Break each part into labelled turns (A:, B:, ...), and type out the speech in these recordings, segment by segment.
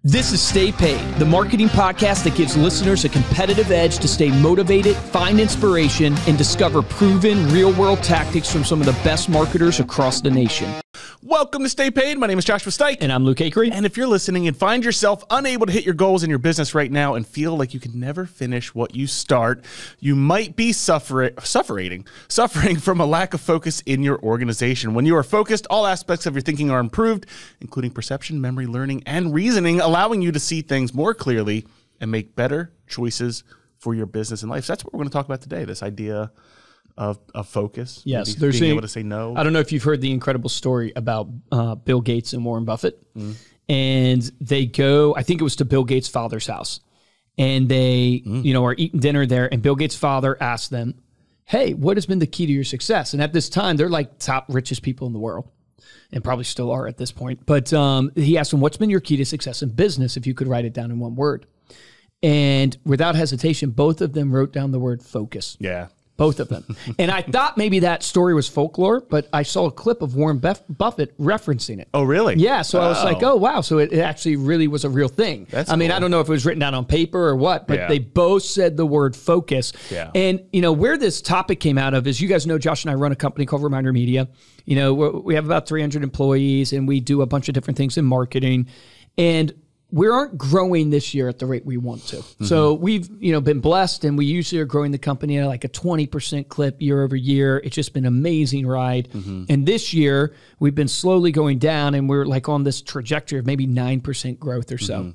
A: This is Stay Paid, the marketing podcast that gives listeners a competitive edge to stay motivated, find inspiration, and discover proven real-world tactics from some of the best marketers across the nation.
B: Welcome to Stay Paid. My name is Joshua Stike.
A: And I'm Luke Akery.
B: And if you're listening and find yourself unable to hit your goals in your business right now and feel like you can never finish what you start, you might be suffering from a lack of focus in your organization. When you are focused, all aspects of your thinking are improved, including perception, memory, learning, and reasoning, allowing you to see things more clearly and make better choices for your business and life. So that's what we're going to talk about today, this idea of focus.
A: Yes,
B: being able to say no.
A: I don't know if you've heard the incredible story about Bill Gates and Warren Buffett. And they go, I think it was to Bill Gates' father's house. And they, are eating dinner there. And Bill Gates' father asked them, hey, what has been the key to your success? And at this time, they're like top richest people in the world. And probably still are at this point. But he asked them, what's been your key to success in business, if you could write it down in one word? And without hesitation, both of them wrote down the word focus.
B: Yeah.
A: Both of them. And I thought maybe that story was folklore, but I saw a clip of Warren Buffett referencing it.
B: Oh, really?
A: Yeah. So I was like, oh, wow. So it actually really was a real thing.
B: That's
A: I mean,
B: cool.
A: I don't know if it was written down on paper or what, but they both said the word focus.
B: Yeah.
A: And, where this topic came out of is, you guys know Josh and I run a company called Reminder Media. We have about 300 employees and we do a bunch of different things in marketing. And we aren't growing this year at the rate we want to. So we've, been blessed, and we usually are growing the company at like a 20% clip year over year. It's just been an amazing ride. And this year we've been slowly going down, and we're like on this trajectory of maybe 9% growth or so.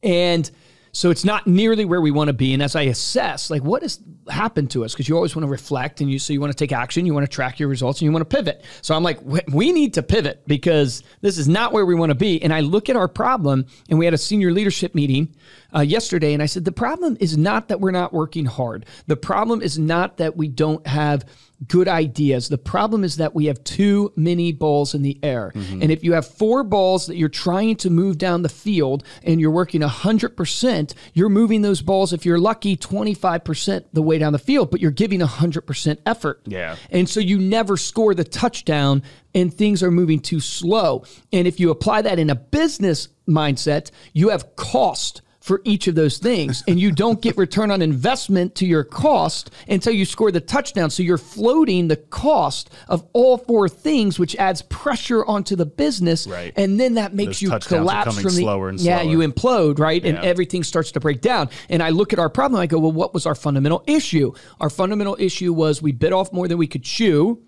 A: And so it's not nearly where we want to be. And as I assess, like, what has happened to us? Because you always want to reflect, and you want to take action, you want to track your results, and you want to pivot. So I'm like, we need to pivot because this is not where we want to be. And I look at our problem, and we had a senior leadership meeting yesterday, and I said, the problem is not that we're not working hard. The problem is not that we don't have good ideas. The problem is that we have too many balls in the air. And if you have 4 balls that you're trying to move down the field and you're working 100%, you're moving those balls, if you're lucky, 25% the way down the field, but you're giving 100% effort.
B: Yeah.
A: And so you never score the touchdown, and things are moving too slow. And if you apply that in a business mindset, you have cost for each of those things, and you don't get return on investment to your cost until you score the touchdown. So you're floating the cost of all 4 things, which adds pressure onto the business.
B: Right.
A: And then that makes you collapse from the
B: slower and
A: yeah,
B: slower.
A: you implode, right? And
B: Yeah.
A: everything starts to break down. And I look at our problem, I go, well, what was our fundamental issue? Our fundamental issue was we bit off more than we could chew.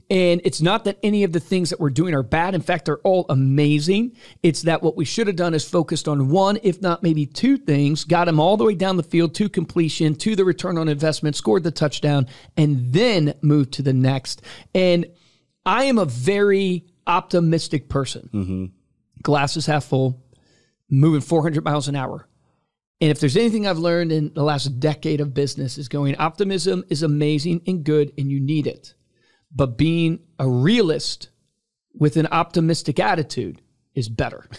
A: And it's not that any of the things that we're doing are bad. In fact, they're all amazing. It's that what we should have done is focused on 1, if not maybe 2 things, got them all the way down the field to completion, to the return on investment, scored the touchdown, and then moved to the next. And I am a very optimistic person. Glass is half full, moving 400 miles an hour. And if there's anything I've learned in the last decade of business, is going, optimism is amazing and good, and you need it. But being a realist with an optimistic attitude is better,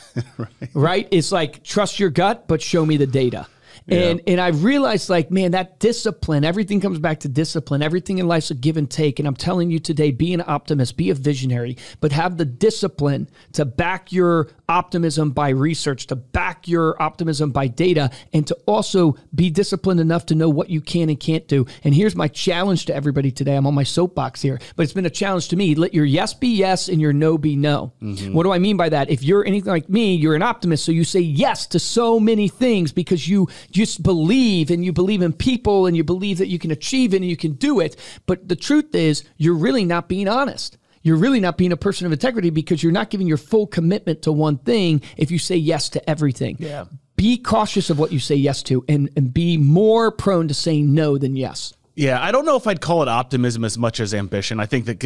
A: right? It's like, trust your gut, but show me the data. And I realized, like, man, that discipline, everything comes back to discipline. Everything in life's a give and take. And I'm telling you today, be an optimist, be a visionary, but have the discipline to back your optimism by research, to back your optimism by data, and to also be disciplined enough to know what you can and can't do. And here's my challenge to everybody today. I'm on my soapbox here, but it's been a challenge to me. Let your yes be yes and your no be no. What do I mean by that? If you're anything like me, you're an optimist. So you say yes to so many things because you just believe, and you believe in people, and you believe that you can achieve it and you can do it. But the truth is, you're really not being honest. You're really not being a person of integrity because you're not giving your full commitment to one thing if you say yes to everything.
B: Yeah.
A: Be cautious of what you say yes to, and be more prone to saying no than yes.
B: Yeah, I don't know if I'd call it optimism as much as ambition. I think that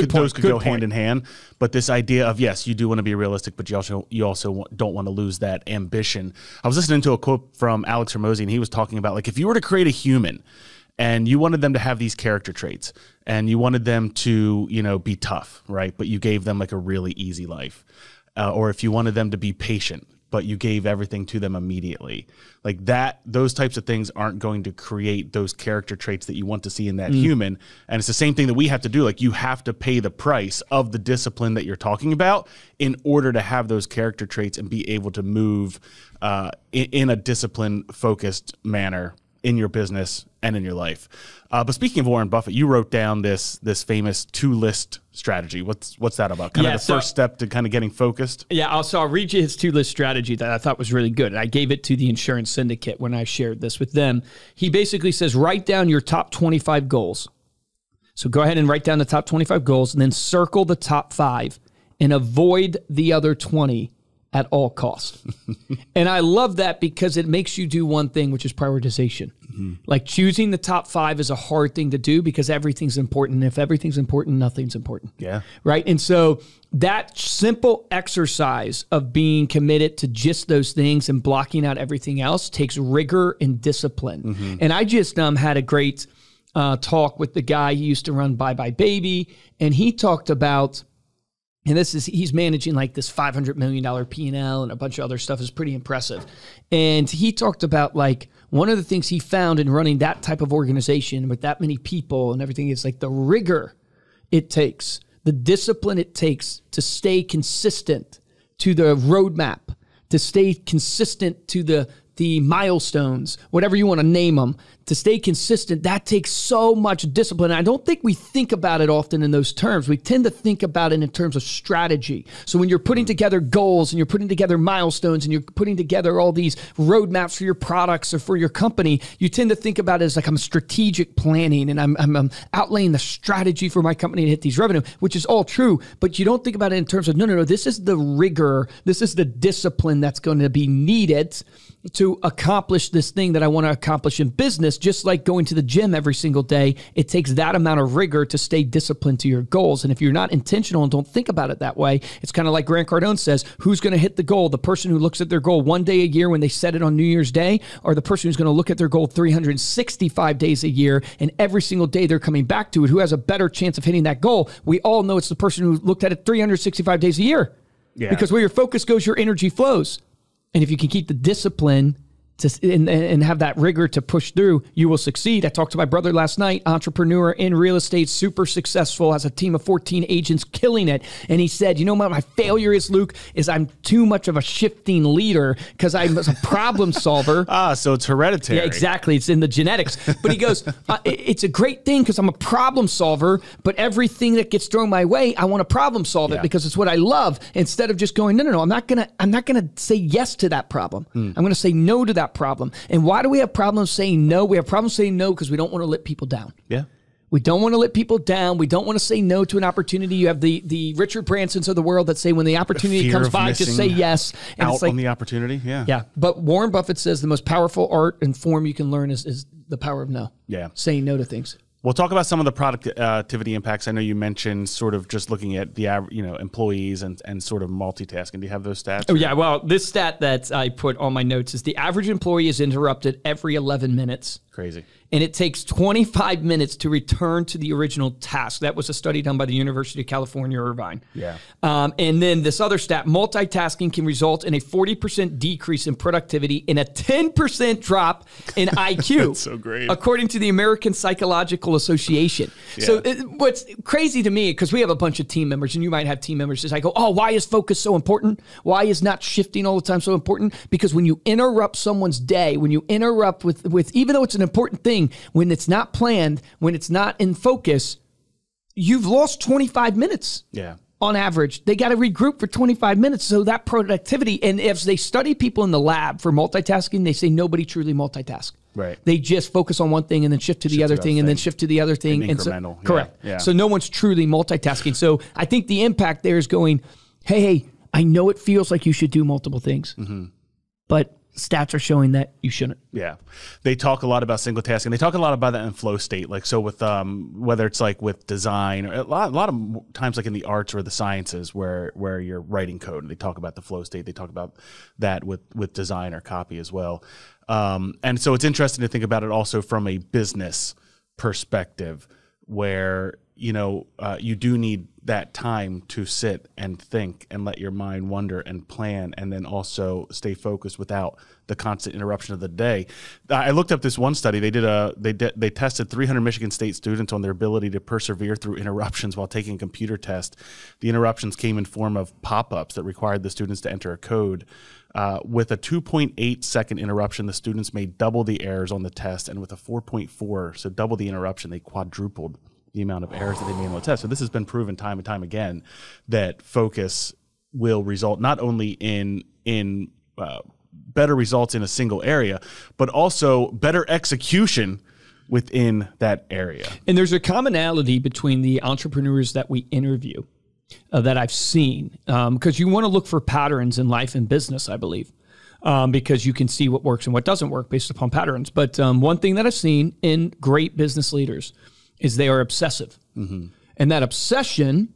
B: those could go hand in hand. But this idea of, yes, you do want to be realistic, but you also don't want to lose that ambition. I was listening to a quote from Alex Hormozy, and he was talking about, like, if you were to create a human and you wanted them to have these character traits, and you wanted them to, be tough, right? But you gave them like a really easy life. Or if you wanted them to be patient, but you gave everything to them immediately. Like that, those types of things aren't going to create those character traits that you want to see in that human. And it's the same thing that we have to do. Like you have to pay the price of the discipline that you're talking about in order to have those character traits and be able to move in a discipline focused manner in your business and in your life. But speaking of Warren Buffett, you wrote down this famous 2-list strategy. What's that about? Kind of the first step to kind of getting focused?
A: Yeah, I'll read you his 2-list strategy that I thought was really good. And I gave it to the insurance syndicate when I shared this with them. He basically says, write down your top 25 goals. So go ahead and write down the top 25 goals and then circle the top 5 and avoid the other 20 at all costs. And I love that because it makes you do one thing, which is prioritization. Like choosing the top 5 is a hard thing to do because everything's important. And if everything's important, nothing's important.
B: Yeah.
A: Right. And so that simple exercise of being committed to just those things and blocking out everything else takes rigor and discipline. And I just had a great talk with the guy who used to run Bye Bye Baby. And he talked about, and he's managing like this $500 million P&L and a bunch of other stuff is pretty impressive. And he talked about like one of the things he found in running that type of organization with that many people and everything is like the rigor it takes, the discipline it takes to stay consistent to the roadmap, to stay consistent to the milestones, whatever you want to name them, to stay consistent. That takes so much discipline. I don't think we think about it often in those terms. We tend to think about it in terms of strategy. So when you're putting together goals and you're putting together milestones and you're putting together all these roadmaps for your products or for your company, you tend to think about it as like I'm strategic planning and I'm outlaying the strategy for my company to hit these revenue, which is all true. But you don't think about it in terms of, no, this is the rigor. This is the discipline that's going to be needed to accomplish this thing that I want to accomplish in business. Just like going to the gym every single day, it takes that amount of rigor to stay disciplined to your goals. And if you're not intentional and don't think about it that way, it's kind of like Grant Cardone says, who's going to hit the goal? The person who looks at their goal one day a year when they set it on New Year's Day, or the person who's going to look at their goal 365 days a year and every single day they're coming back to it? Who has a better chance of hitting that goal? We all know it's the person who looked at it 365 days a year. Yeah. Because where your focus goes, your energy flows. And if you can keep the discipline and have that rigor to push through, you will succeed. I talked to my brother last night, entrepreneur in real estate, super successful, has a team of 14 agents, killing it. And he said, you know what my failure is, Luke, is I'm too much of a shifting leader because I'm a problem solver.
B: So it's hereditary.
A: Yeah, exactly. It's in the genetics. But he goes, it's a great thing because I'm a problem solver, but everything that gets thrown my way, I want to problem solve it because it's what I love. Instead of just going, no, I'm not gonna say yes to that problem. I'm going to say no to that problem. And why do we have problems saying no? We have problems saying no because we don't want to let people down.
B: Yeah.
A: We don't want to let people down. We don't want to say no to an opportunity. You have the Richard Bransons of the world that say when the opportunity comes by, just say yes.
B: And out it's like, on the opportunity. Yeah.
A: Yeah. But Warren Buffett says the most powerful art and form you can learn is the power of no.
B: Yeah.
A: Saying no to things.
B: We'll talk about some of the productivity impacts. I know you mentioned sort of just looking at the employees and sort of multitasking. Do you have those stats?
A: Oh, yeah. Well, this stat that I put on my notes is the average employee is interrupted every 11 minutes.
B: Crazy.
A: And it takes 25 minutes to return to the original task. That was a study done by the University of California, Irvine.
B: Yeah.
A: And then this other stat, multitasking can result in a 40% decrease in productivity and a 10% drop in IQ.
B: That's so great.
A: According to the American Psychological Association. Yeah. So what's crazy to me, because we have a bunch of team members, and you might have team members, is I go, why is focus so important? Why is not shifting all the time so important? Because when you interrupt someone's day, when you interrupt with even though it's an important thing, when it's not planned, when it's not in focus, you've lost 25 minutes.
B: Yeah.
A: On average, they got to regroup for 25 minutes. So that productivity, and if they study people in the lab for multitasking, they say nobody truly multitask.
B: Right.
A: They just focus on one thing and then shift to the other thing and then shift to the other thing.
B: And incremental.
A: So, correct. Yeah. So no one's truly multitasking. So I think the impact there is going, hey, I know it feels like you should do multiple things, but stats are showing that you shouldn't.
B: Yeah. They talk a lot about single tasking. They talk a lot about that in flow state. Like, so with, whether it's like with design or a lot of times like in the arts or the sciences where you're writing code, and they talk about the flow state. They talk about that with design or copy as well. And so it's interesting to think about it also from a business perspective, where you do need that time to sit and think and let your mind wander and plan, and then also stay focused without the constant interruption of the day. I looked up this one study. They tested 300 Michigan State students on their ability to persevere through interruptions while taking a computer test. The interruptions came in form of pop-ups that required the students to enter a code. With a 2.8 second interruption, the students made double the errors on the test, and with a 4.4, so double the interruption, they quadrupled the amount of errors that they made on the test. So this has been proven time and time again that focus will result not only in better results in a single area, but also better execution within that area.
A: And there's a commonality between the entrepreneurs that we interview that I've seen, because you want to look for patterns in life and business, I believe, because you can see what works and what doesn't work based upon patterns. But one thing that I've seen in great business leaders is they are obsessive. Mm-hmm. And that obsession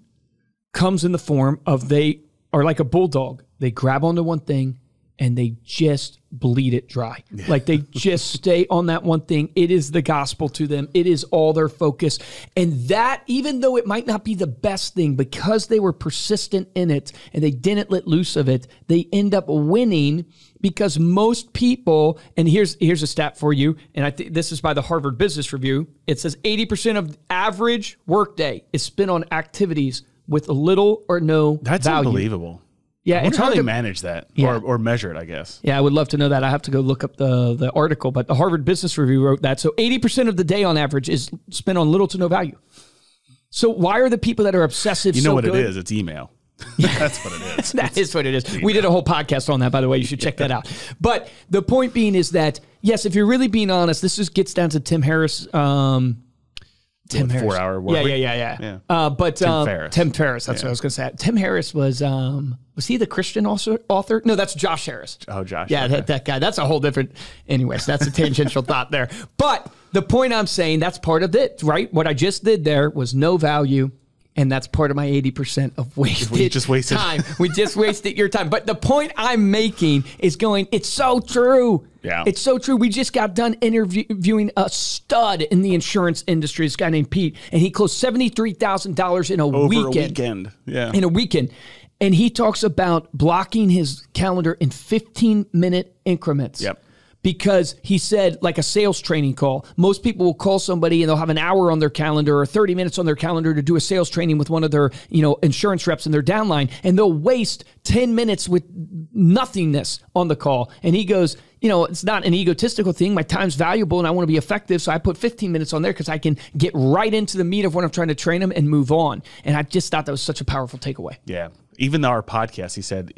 A: comes in the form of they are like a bulldog. They grab onto one thing and they just bleed it dry. Yeah. Like they just stay on that one thing. It is the gospel to them. It is all their focus. And that, even though it might not be the best thing, because they were persistent in it and they didn't let loose of it, they end up winning, because most people, and here's a stat for you, and I think this is by the Harvard Business Review. It says 80% of average workday is spent on activities with little or no value.
B: That's unbelievable.
A: Yeah,
B: I wonder how they manage that, or measure it, I guess.
A: Yeah, I would love to know that. I have to go look up the article, but the Harvard Business Review wrote that. So 80% of the day on average is spent on little to no value. So why are the people that are obsessive so good?
B: You know what it is? It's email. That's what it is.
A: That is what it is. We did a whole podcast on that, by the way. You should check that out. But the point being is that, yes, if you're really being honest, this just gets down to Tim Harris. Tim Harris.
B: 4-hour work week?
A: Yeah. But Tim Ferriss. That's what I was going to say. Tim Harris was he the Christian author? No, that's Josh Harris.
B: Oh, Josh.
A: Yeah, okay. that guy. That's a whole different. Anyways, that's a tangential thought there. But the point I'm saying, that's part of it, right? What I just did there was no value. And that's part of my 80% of wasted time. We just wasted your time. But the point I'm making is it's so true.
B: Yeah.
A: It's so true. We just got done interviewing a stud in the insurance industry, this guy named Pete, and he closed $73,000 in a weekend.
B: Yeah.
A: In a weekend. And he talks about blocking his calendar in 15-minute increments.
B: Yep.
A: Because he said, like a sales training call, most people will call somebody and they'll have an hour on their calendar or 30 minutes on their calendar to do a sales training with one of their, insurance reps in their downline, and they'll waste 10 minutes with nothingness on the call. And he goes, it's not an egotistical thing. My time's valuable and I want to be effective. So I put 15 minutes on there because I can get right into the meat of what I'm trying to train them and move on. And I just thought that was such a powerful takeaway.
B: Yeah. Even our podcast, he said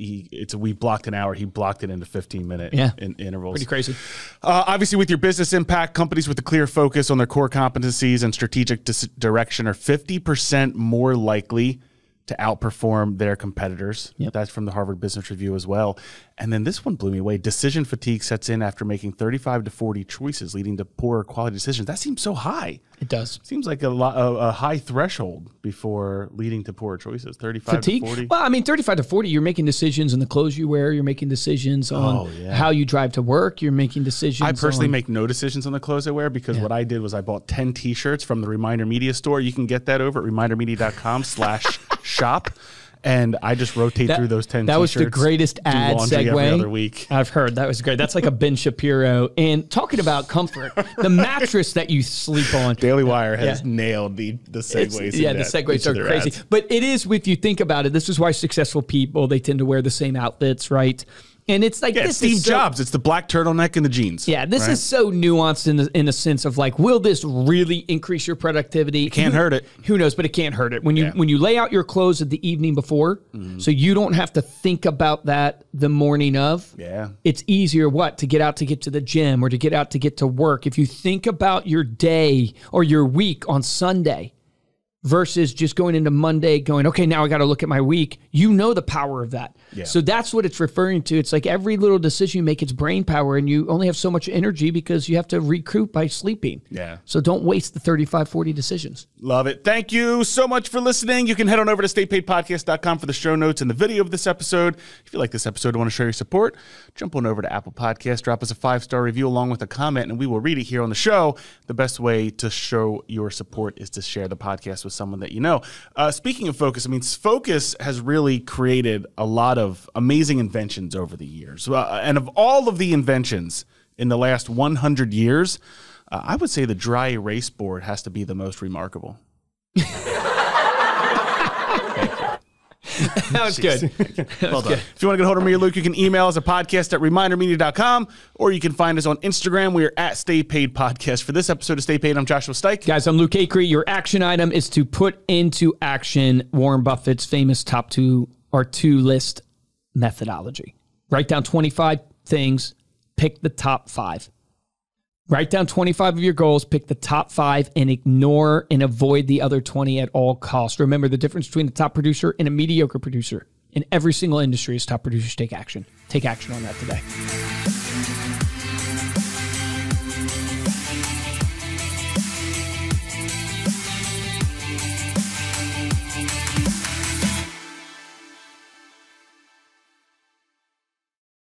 B: we blocked an hour. He blocked it into 15-minute intervals.
A: Pretty crazy.
B: Obviously, with your business impact, companies with a clear focus on their core competencies and strategic direction are 50% more likely to outperform their competitors.
A: Yep.
B: That's from the Harvard Business Review as well. And then this one blew me away. Decision fatigue sets in after making 35 to 40 choices, leading to poorer quality decisions. That seems so high.
A: It does.
B: Seems like a high threshold before leading to poor choices. 35 to 40.
A: Well, 35 to 40, you're making decisions on the clothes you wear. You're making decisions on how you drive to work. You're making decisions.
B: I personally make no decisions on the clothes I wear because what I did was I bought 10 T-shirts from the Reminder Media store. You can get that over at remindermedia.com/shop. And I just rotate through those 10
A: That
B: T-shirts.
A: was the greatest ad segue
B: every other week.
A: I've heard. That was great. That's like a Ben Shapiro. And talking about comfort, the mattress that you sleep on.
B: Daily Wire has nailed the segues.
A: The segues are crazy.
B: Ads.
A: But it is, if you think about it, this is why successful people, they tend to wear the same outfits, right? And it's like this
B: Steve Jobs. It's the black turtleneck and the jeans.
A: Yeah, this is so nuanced in the sense of like, will this really increase your productivity?
B: It can't hurt it.
A: Who knows? But it can't hurt it when you lay out your clothes at the evening before, so you don't have to think about that the morning of.
B: Yeah,
A: it's easier to get out to get to the gym or to get out to get to work. If you think about your day or your week on Sunday versus just going into Monday going, okay, now I got to look at my week. The power of that. Yeah. So that's what it's referring to. It's like every little decision you make, it's brain power, and you only have so much energy because you have to recoup by sleeping.
B: Yeah.
A: So don't waste the 35, 40 decisions.
B: Love it. Thank you so much for listening. You can head on over to staypaidpodcast.com for the show notes and the video of this episode. If you like this episode and want to show your support, jump on over to Apple Podcasts, drop us a 5-star review along with a comment, and we will read it here on the show. The best way to show your support is to share the podcast with with someone that you know. Speaking of focus, I mean, focus has really created a lot of amazing inventions over the years. And of all of the inventions in the last 100 years, I would say the dry erase board has to be the most remarkable.
A: That was good.
B: Well done. If you want to get a hold of me or Luke, you can email us at podcast@remindermedia.com, or you can find us on Instagram. We are at Stay Paid Podcast. For this episode of Stay Paid, I'm Joshua Stike.
A: Guys, I'm Luke Acree. Your action item is to put into action Warren Buffett's famous top two list methodology. Write down 25 things, pick the top 5. Write down 25 of your goals, pick the top 5, and ignore and avoid the other 20 at all costs. Remember, the difference between a top producer and a mediocre producer in every single industry is top producers take action. Take action on that today.